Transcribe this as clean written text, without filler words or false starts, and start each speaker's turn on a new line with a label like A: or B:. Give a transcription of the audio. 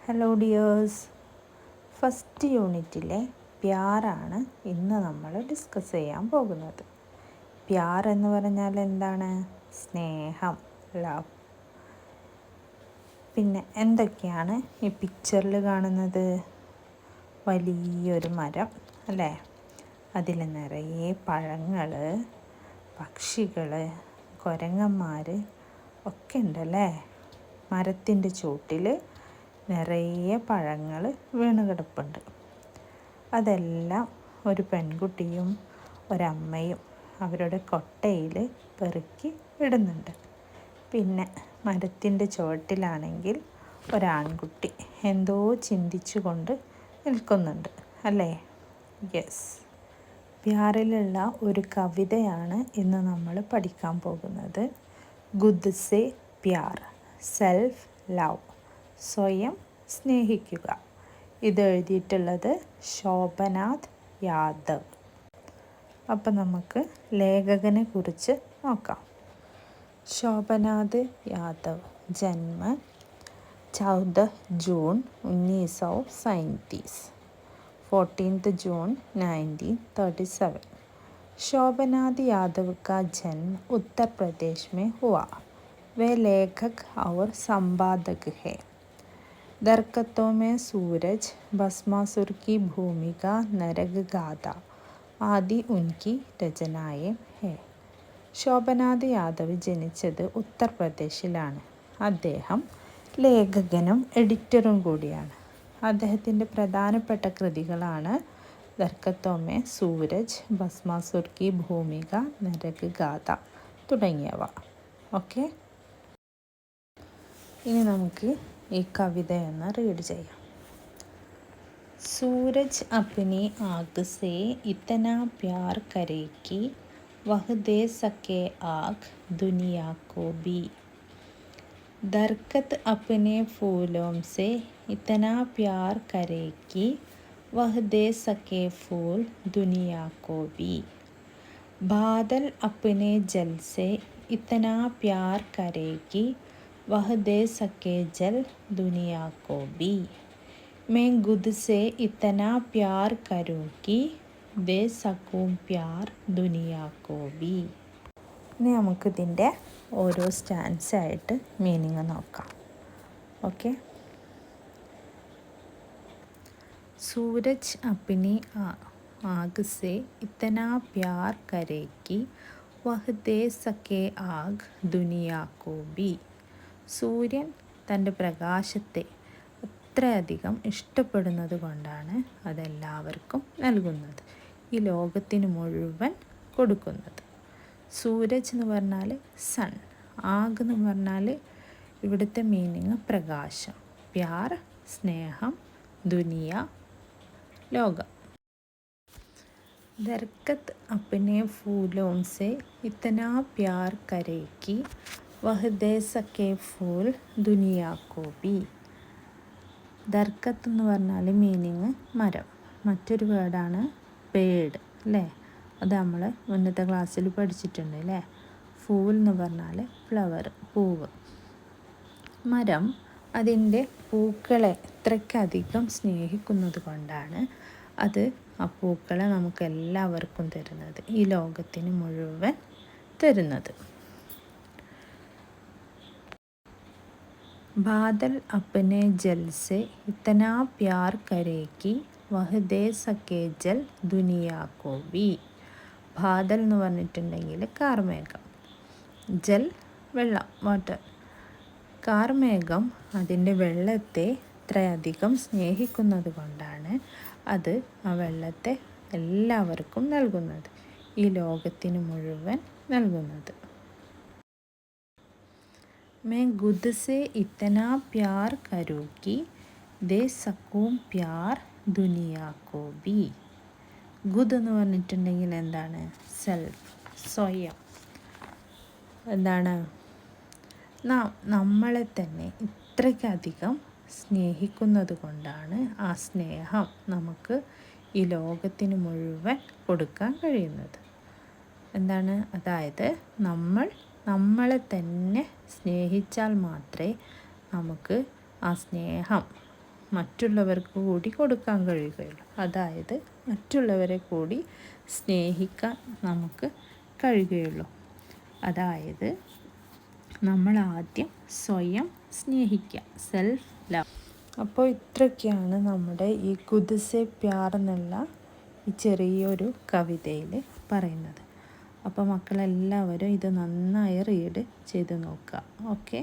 A: Hello dears, first യൂണിറ്റിലെ പ്യാറാണ് ഇന്ന് നമ്മൾ ഡിസ്കസ് ചെയ്യാൻ പോകുന്നത്. പ്യാർ എന്ന് പറഞ്ഞാൽ എന്താണ്? സ്നേഹം, ലവ്. പിന്നെ എന്തൊക്കെയാണ് ഈ പിക്ചറിൽ കാണുന്നത്? വലിയൊരു മരം അല്ലേ? അതിൽ നിറയെ പഴങ്ങൾ, പക്ഷികൾ, കുരങ്ങന്മാർ ഒക്കെ ഉണ്ടല്ലേ. മരത്തിൻ്റെ ചുവട്ടിൽ നിറയെ പഴങ്ങൾ വീണ് കിടപ്പുണ്ട്. അതെല്ലാം ഒരു പെൺകുട്ടിയും ഒരമ്മയും അവരുടെ കൊട്ടയിൽ പെറുക്കി ഇടുന്നുണ്ട്. പിന്നെ മരത്തിൻ്റെ ചുവട്ടിലാണെങ്കിൽ ഒരാൺകുട്ടി എന്തോ ചിന്തിച്ചു കൊണ്ട് നിൽക്കുന്നുണ്ട് അല്ലേ? യെസ്, പ്യാറിലുള്ള ഒരു കവിതയാണ് ഇന്ന് നമ്മൾ പഠിക്കാൻ പോകുന്നത്. ഖുദ് സേ പ്യാർ, സെൽഫ് ലവ്, സ്വയം സ്നേഹിക്കുക. ഇത് എഴുതിയിട്ടുള്ളത് ശോഭനാഥ് യാദവ്. അപ്പം നമുക്ക് ലേഖകനെ കുറിച്ച് നോക്കാം. ശോഭനാഥ് യാദവ്, ജന്മ 14 जून 1937, 14 जून 1937. शोभनाथ यादव का जन्म उत्तर प्रदेश में हुआ. वे लेखक और संपादक हैं. दरख्तों में सूरज, भस्मासुर की भूमिका, नरक गाथा आदि उनकी രചനായേ हैं. ശോഭനാഥ് യാദവ് ജനിച്ചത് ഉത്തർപ്രദേശിലാണ്. അദ്ദേഹം ലേഖകനും എഡിറ്ററും കൂടിയാണ്. അദ്ദേഹത്തിൻ്റെ പ്രധാനപ്പെട്ട കൃതികളാണ് ദർഖത്തോ മേ സൂരജ്, ഭസ്മാസുർ കി ഭൂമിക, നരക് ഗാഥ തുടങ്ങിയവ. ഓക്കെ, ഇനി നമുക്ക് ഈ കവിതയൊന്ന് റീഡ് ചെയ്യാം. सूरज अपनी आग से इतना प्यार करे कि वह दे सके आग दुनिया को भी. दरख्त अपने फूलों से इतना प्यार करे कि वह दे सके फूल दुनिया को भी. बादल अपने जल से इतना प्यार करे कि वह दे सके जल दुनिया को भी. मैं खुद से इतना प्यार करूँ कि दे सकूँ प्यार दुनिया को भी. ഇനി നമുക്കിതിൻ്റെ ഓരോ സ്റ്റാൻസ് ആയിട്ട് മീനിങ് നോക്കാം. ഓക്കെ, സൂരജ് അപ്നി ആഗ് സേ ഇത്തനാ പ്യാർ കരേ കി വഹ് ദേ സക്കേ ആഗ് ദുനിയാ കോ ബി. സൂര്യൻ തൻ്റെ പ്രകാശത്തെ അത്രയധികം ഇഷ്ടപ്പെടുന്നത് കൊണ്ടാണ് അതെല്ലാവർക്കും നൽകുന്നത്, ഈ ലോകത്തിന് മുഴുവൻ കൊടുക്കുന്നത്. സൂരജ് എന്ന് പറഞ്ഞാൽ സൺ, ആഗ് എന്ന് പറഞ്ഞാൽ ഇവിടുത്തെ മീനിങ് പ്രകാശം, പ്യാർ സ്നേഹം, ദുനിയ ലോകം. ദർഖത്ത് അപ്നെ ഫൂലോं से इतना प्यार करे कि वह दे सके फूल दुनिया को भी. ദർഖത്ത് എന്ന് പറഞ്ഞാൽ മീനിങ് മരം. മറ്റൊരു വേർഡാണ് പേഡ് അല്ലേ? അത് നമ്മൾ ഉന്നത ക്ലാസ്സിൽ പഠിച്ചിട്ടുണ്ട് അല്ലേ? ഫൂൽ എന്ന് പറഞ്ഞാൽ ഫ്ലവർ, പൂവ്. മരം അതിൻ്റെ പൂക്കളെ ഇത്രയ്ക്കധികം സ്നേഹിക്കുന്നത് കൊണ്ടാണ് അത് ആ പൂക്കളെ നമുക്ക് എല്ലാവർക്കും തരുന്നത്, ഈ ലോകത്തിന് മുഴുവൻ തരുന്നത്. बादल अपने जल से इतना प्यार करे कि वह दे सके जल दुनिया को भी. ബാദൽ എന്ന് പറഞ്ഞിട്ടുണ്ടെങ്കിൽ കാർമേഘം, ജൽ വെള്ളം, വാട്ടർ. കാർമേഘം അതിൻ്റെ വെള്ളത്തെ ഇത്രയധികം സ്നേഹിക്കുന്നത് കൊണ്ടാണ് അത് ആ വെള്ളത്തെ എല്ലാവർക്കും നൽകുന്നത്, ഈ ലോകത്തിന് മുഴുവൻ നൽകുന്നത്. मैं खुद से इतना प्यार करूँ कि दे सकूँ प्यार दुनिया को भी. ഖുദ് എന്ന് പറഞ്ഞിട്ടുണ്ടെങ്കിൽ എന്താണ്? സെൽഫ്, സ്വയം. എന്താണ്? നമ്മളെ തന്നെ ഇത്രയ്ക്കധികം സ്നേഹിക്കുന്നത് കൊണ്ടാണ് ആ സ്നേഹം നമുക്ക് ഈ ലോകത്തിന് മുഴുവൻ കൊടുക്കാൻ കഴിയുന്നത്. എന്താണ്? അതായത് നമ്മളെ തന്നെ സ്നേഹിച്ചാൽ മാത്രമേ നമുക്ക് ആ സ്നേഹം മറ്റുള്ളവർക്ക് കൂടി കൊടുക്കാൻ കഴിയുകയുള്ളൂ. അതായത് മറ്റുള്ളവരെ കൂടി സ്നേഹിക്കാൻ നമുക്ക് കഴിയുകയുള്ളൂ. അതായത് നമ്മൾ ആദ്യം സ്വയം സ്നേഹിക്കുക, സെൽഫ് ലവ്. അപ്പോൾ ഇത്രയൊക്കെയാണ് നമ്മുടെ ഈ ഖുദ് സേ പ്യാർ എന്നുള്ള ഈ ചെറിയൊരു കവിതയിൽ പറയുന്നത്. അപ്പോൾ മക്കളെല്ലാവരും ഇത് നന്നായി റീഡ് ചെയ്ത് നോക്കുക. ഓക്കെ.